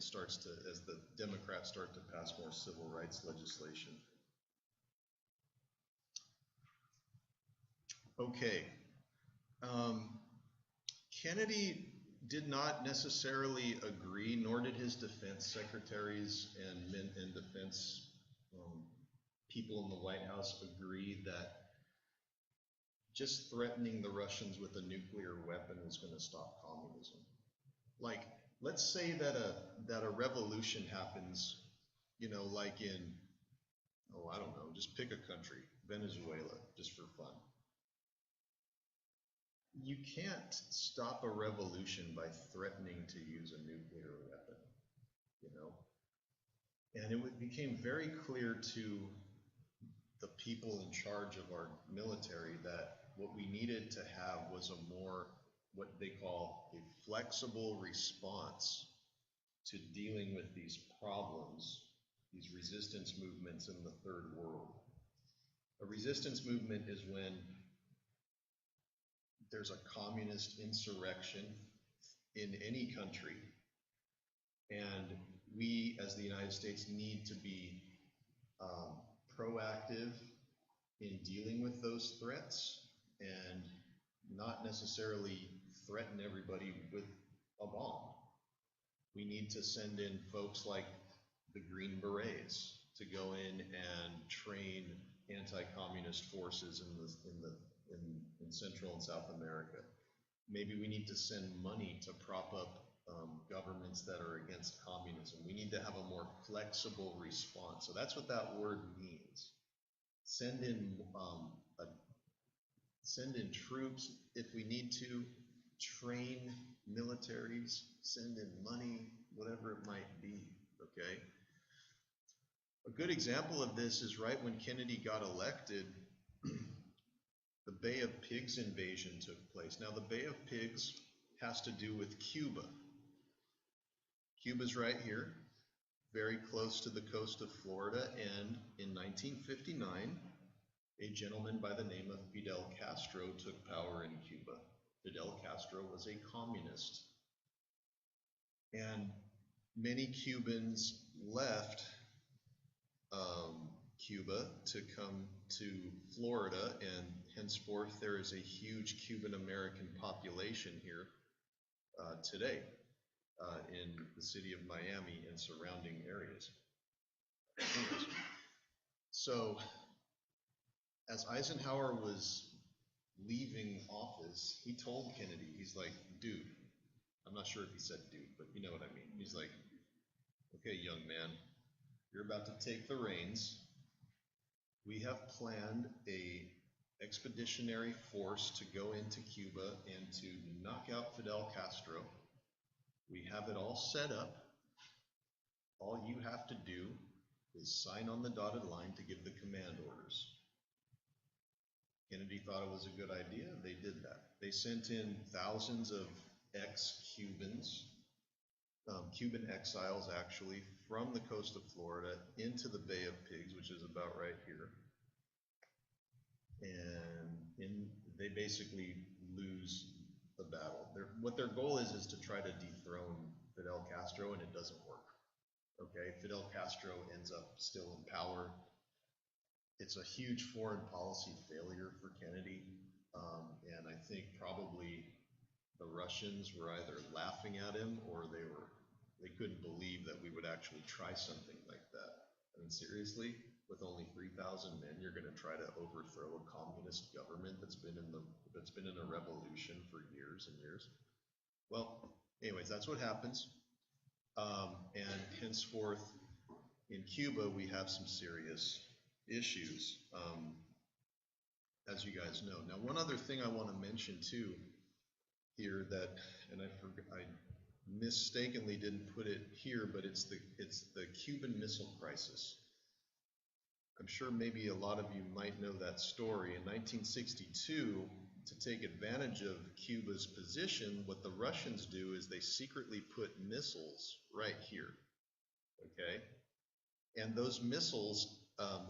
starts to, as the Democrats start to pass more civil rights legislation. Okay. Kennedy did not necessarily agree, nor did his defense secretaries and defense people in the White House agree that just threatening the Russians with a nuclear weapon was going to stop communism. Like, let's say that a revolution happens, you know, like in, oh, I don't know, just pick a country, Venezuela, just for fun. You can't stop a revolution by threatening to use a nuclear weapon, you know? And it became very clear to the people in charge of our military that what we needed to have was a more, what they call a flexible response to dealing with these problems, these resistance movements in the third world. A resistance movement is when there's a communist insurrection in any country, and we as the United States need to be proactive in dealing with those threats and not necessarily threaten everybody with a bomb. We need to send in folks like the Green Berets to go in and train anti-communist forces in Central and South America. Maybe we need to send money to prop up governments that are against communism. We need to have a more flexible response. So that's what that word means. Send in troops if we need to, train militaries, send in money, whatever it might be, okay? A good example of this is right when Kennedy got elected, the Bay of Pigs invasion took place. Now the Bay of Pigs has to do with Cuba. Cuba's right here, very close to the coast of Florida, and in 1959, a gentleman by the name of Fidel Castro took power in Cuba. Fidel Castro was a communist. And many Cubans left Cuba to come to Florida, and henceforth there is a huge Cuban American population here today in the city of Miami and surrounding areas. Anyways, so as Eisenhower was leaving office, he told Kennedy, he's like, dude, I'm not sure if he said dude, but you know what I mean. He's like, okay, young man, you're about to take the reins. We have planned a expeditionary force to go into Cuba and to knock out Fidel Castro. We have it all set up. All you have to do is sign on the dotted line to give the command orders. Kennedy thought it was a good idea. They did that. They sent in thousands of ex-Cubans, Cuban exiles actually, from the coast of Florida into the Bay of Pigs, which is about right here. And they basically lose the battle. What their goal is to try to dethrone Fidel Castro, and it doesn't work. Okay, Fidel Castro ends up still in power. It's a huge foreign policy failure for Kennedy, and I think probably the Russians were either laughing at him or they couldn't believe that we would actually try something like that. I mean, seriously, with only 3,000 men, you're going to try to overthrow a communist government that's been in a revolution for years and years. Well, anyways, that's what happens, and henceforth in Cuba we have some serious issues, as you guys know. Now, one other thing I want to mention too here that, and I mistakenly didn't put it here, but it's the Cuban Missile Crisis. I'm sure maybe a lot of you might know that story. In 1962, to take advantage of Cuba's position, what the Russians do is they secretly put missiles right here, okay? And those missiles,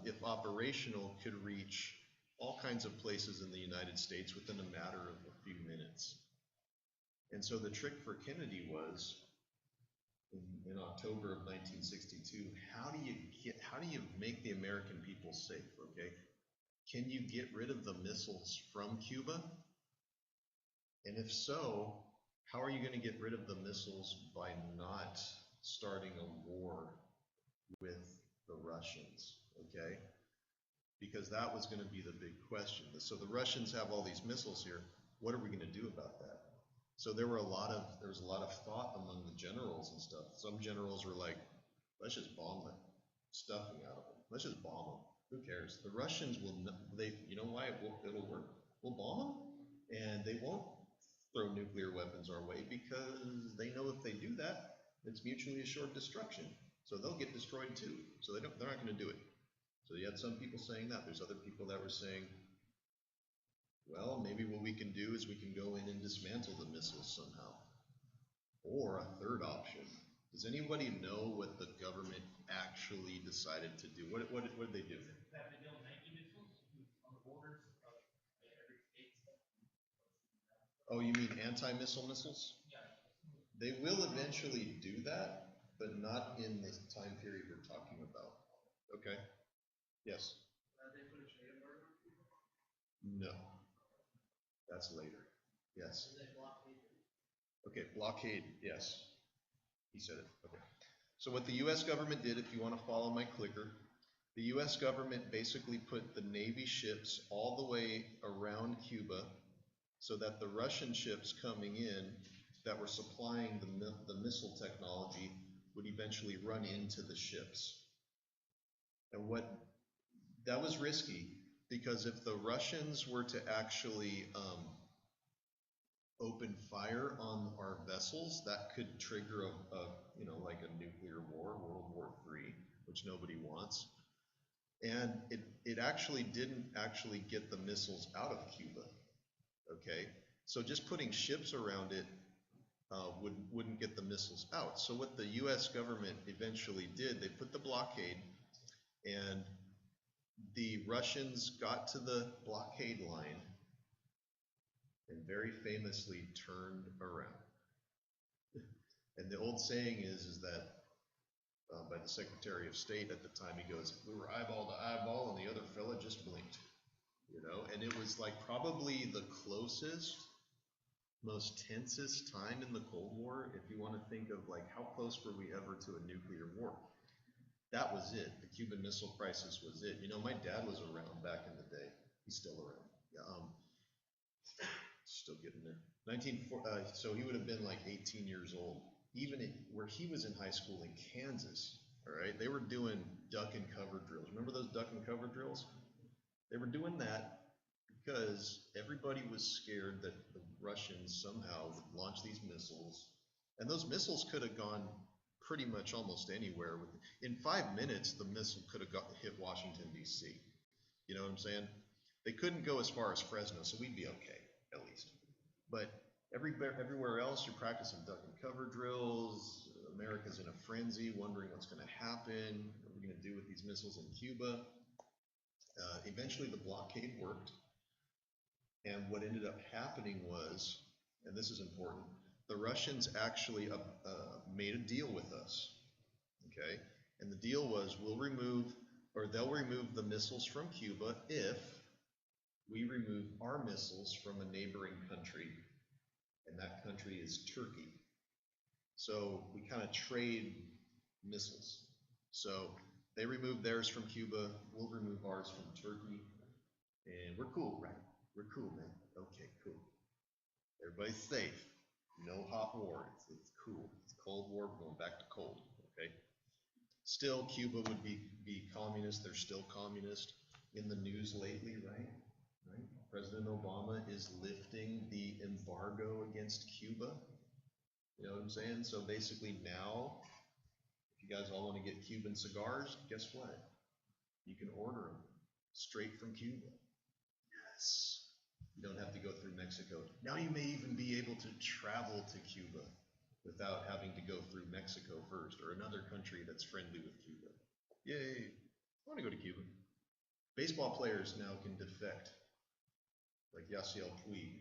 if operational, could reach all kinds of places in the United States within a matter of a few minutes. And so the trick for Kennedy was in October of 1962. How do you make the American people safe? Okay, can you get rid of the missiles from Cuba? And if so, how are you going to get rid of the missiles by not starting a war with the Russians? Okay, because that was going to be the big question. So the Russians have all these missiles here. What are we going to do about that? So there was a lot of thought among the generals and stuff. Some generals were like, let's just bomb the stuffing out of them. Let's just bomb them. Who cares? The Russians will. You know why it'll work? We'll bomb them, and they won't throw nuclear weapons our way because they know if they do that, it's mutually assured destruction. So they'll get destroyed too. So they're not going to do it. So you had some people saying that. There's other people that were saying, well, maybe what we can do is we can go in and dismantle the missiles somehow. Or a third option. Does anybody know what the government actually decided to do? What did they do? That they built 90 missiles on the borders of every state. Oh, you mean anti-missile missiles? Yeah. They will eventually do that, but not in the time period we're talking about. Okay. Yes. They put a trade embargo? No. That's later. Yes. Is it blockade? Okay, blockade, yes. He said it. Okay. So what the US government did, if you want to follow my clicker, the US government basically put the Navy ships all the way around Cuba so that the Russian ships coming in that were supplying the missile technology would eventually run into the ships. And that was risky, because if the Russians were to actually open fire on our vessels, that could trigger like a nuclear war, World War III, which nobody wants. And it actually didn't actually get the missiles out of Cuba. Okay, so just putting ships around it wouldn't get the missiles out. So what the U.S. government eventually did, they put the blockade, and the Russians got to the blockade line and very famously turned around. And the old saying is that by the Secretary of State at the time, he goes, we were eyeball to eyeball and the other fella just blinked, and it was like probably the closest, most tensest time in the Cold War, if you want to think of like how close were we ever to a nuclear war. That was it. The Cuban Missile Crisis was it. My dad was around back in the day. He's still around. Yeah, still getting there. So he would have been like 18 years old. Even where he was in high school in Kansas, all right, they were doing duck and cover drills. Remember those duck and cover drills? They were doing that because everybody was scared that the Russians somehow would launch these missiles. And those missiles could have gone pretty much almost anywhere. In 5 minutes, the missile could have hit Washington, D.C. You know what I'm saying? They couldn't go as far as Fresno, so we'd be okay, at least. But everywhere else, you're practicing duck and cover drills. America's in a frenzy, wondering what's going to happen. What are we going to do with these missiles in Cuba? Eventually, the blockade worked. And what ended up happening was, and this is important, the Russians actually made a deal with us, okay? And the deal was they'll remove the missiles from Cuba if we remove our missiles from a neighboring country, and that country is Turkey. So we kind of trade missiles. So they remove theirs from Cuba, we'll remove ours from Turkey, and we're cool, right? We're cool, man. Okay, cool. Everybody's safe. No hot war. It's cool. It's Cold War. We're going back to cold. Okay. Still, Cuba would be communist. They're still communist. In the news lately, right? President Obama is lifting the embargo against Cuba. You know what I'm saying? So basically now, if you guys all want to get Cuban cigars, guess what? You can order them straight from Cuba. Yes. You don't have to go through Mexico. Now you may even be able to travel to Cuba without having to go through Mexico first, or another country that's friendly with Cuba. Yay! I want to go to Cuba. Baseball players now can defect, like Yasiel Puig,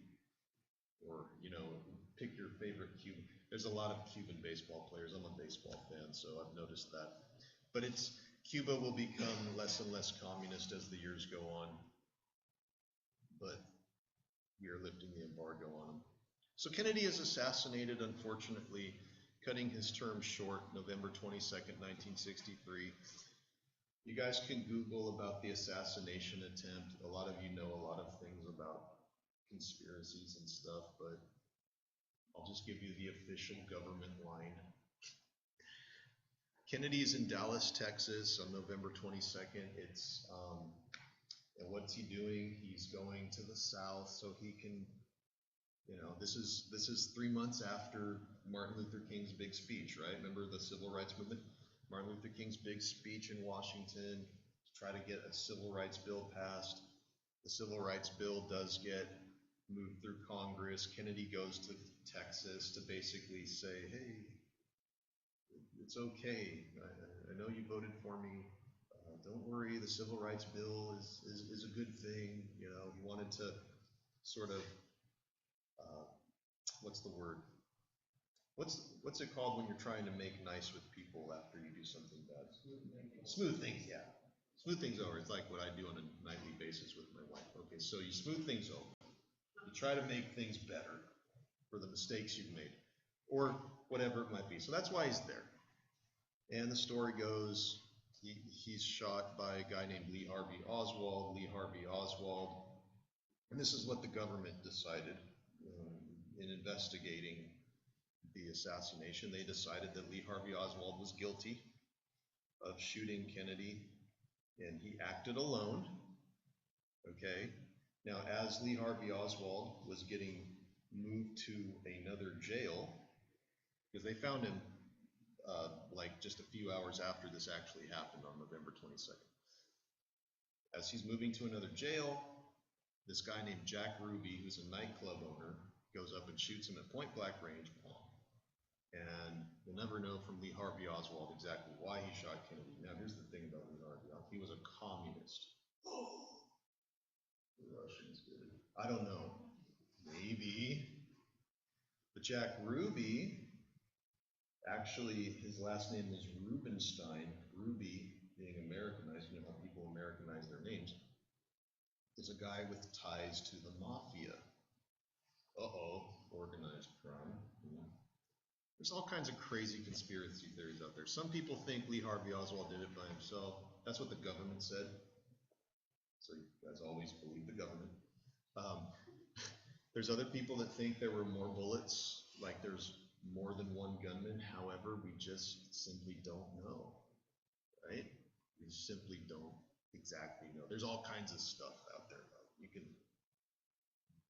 or pick your favorite Cuban. There's a lot of Cuban baseball players. I'm a baseball fan, so I've noticed that. But Cuba will become less and less communist as the years go on. But we are lifting the embargo on them. So Kennedy is assassinated, unfortunately, cutting his term short, November 22nd, 1963. You guys can Google about the assassination attempt. A lot of you know a lot of things about conspiracies and stuff, but I'll just give you the official government line. Kennedy's in Dallas, Texas on November 22nd. And what's he doing? He's going to the South so he can, this is 3 months after Martin Luther King's big speech, right? Remember the civil rights movement? Martin Luther King's big speech in Washington to try to get a civil rights bill passed. The civil rights bill does get moved through Congress. Kennedy goes to Texas to basically say, hey, it's okay. I know you voted for me. Don't worry, the civil rights bill is a good thing. He wanted to sort of, what's the word? What's it called when you're trying to make nice with people after you do something bad? Smooth things, yeah. Smooth things over. It's like what I do on a nightly basis with my wife. Okay, so you smooth things over. You try to make things better for the mistakes you've made, or whatever it might be. So that's why he's there. And the story goes, he's shot by a guy named Lee Harvey Oswald. Lee Harvey Oswald, and this is what the government decided in investigating the assassination. They decided that Lee Harvey Oswald was guilty of shooting Kennedy, and he acted alone. Okay. Now, as Lee Harvey Oswald was getting moved to another jail, because they found him like just a few hours after this actually happened on November 22nd. As he's moving to another jail, this guy named Jack Ruby, who's a nightclub owner, goes up and shoots him at point blank range. And we'll never know from Lee Harvey Oswald exactly why he shot Kennedy. Now, here's the thing about Lee Harvey Oswald. He was a communist. The Russians did it. I don't know. Maybe. But Jack Ruby, actually, his last name was Rubenstein. Ruby, being Americanized, how people Americanize their names, is a guy with ties to the mafia. Organized crime. There's all kinds of crazy conspiracy theories out there. Some people think Lee Harvey Oswald did it by himself. That's what the government said. So you guys always believe the government. There's other people that think there were more bullets, like there's more than one gunman. However, we just simply don't know, right? We simply don't exactly know. There's all kinds of stuff out there, though. You can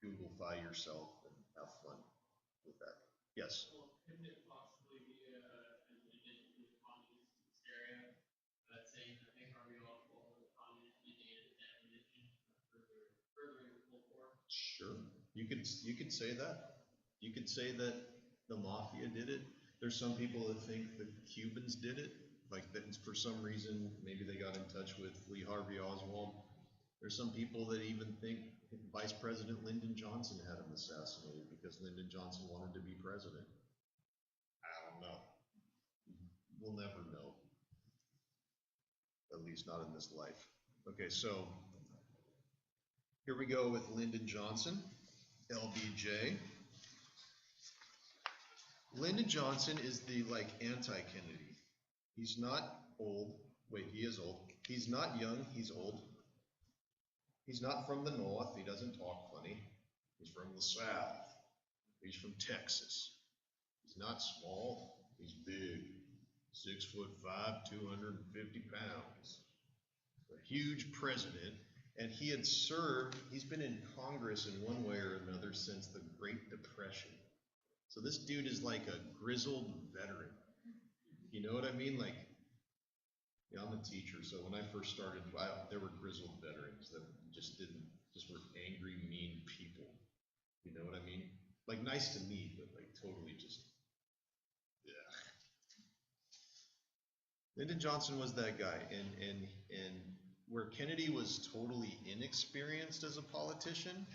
Googlefy yourself and have fun with that. Yes? Well, couldn't it possibly be an addition to the communist hysteria? Saying that Lee Harvey Oswald was a communist using it as ammunition furthering the Cold War? Sure. You could say that. You could say that the mafia did it. There's some people that think the Cubans did it. Like that for some reason, maybe they got in touch with Lee Harvey Oswald. There's some people that even think Vice President Lyndon Johnson had him assassinated because Lyndon Johnson wanted to be president. I don't know. We'll never know. At least not in this life. Okay, so here we go with Lyndon Johnson, LBJ. Lyndon Johnson is the anti-Kennedy. He's not old. Wait, he is old. He's not young, he's old. He's not from the north, he doesn't talk funny. He's from the south. He's from Texas. He's not small, he's big. 6'5", 250 pounds. A huge president, and he's been in Congress in one way or another since the Great Depression. So this dude is like a grizzled veteran. You know what I mean? I'm a teacher, so when I first started, there were grizzled veterans that just were angry, mean people. You know what I mean? Like nice to me, but totally just, yeah. Lyndon Johnson was that guy, and where Kennedy was totally inexperienced as a politician,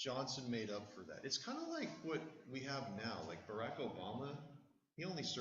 Johnson made up for that. It's kind of like what we have now, like Barack Obama, he only served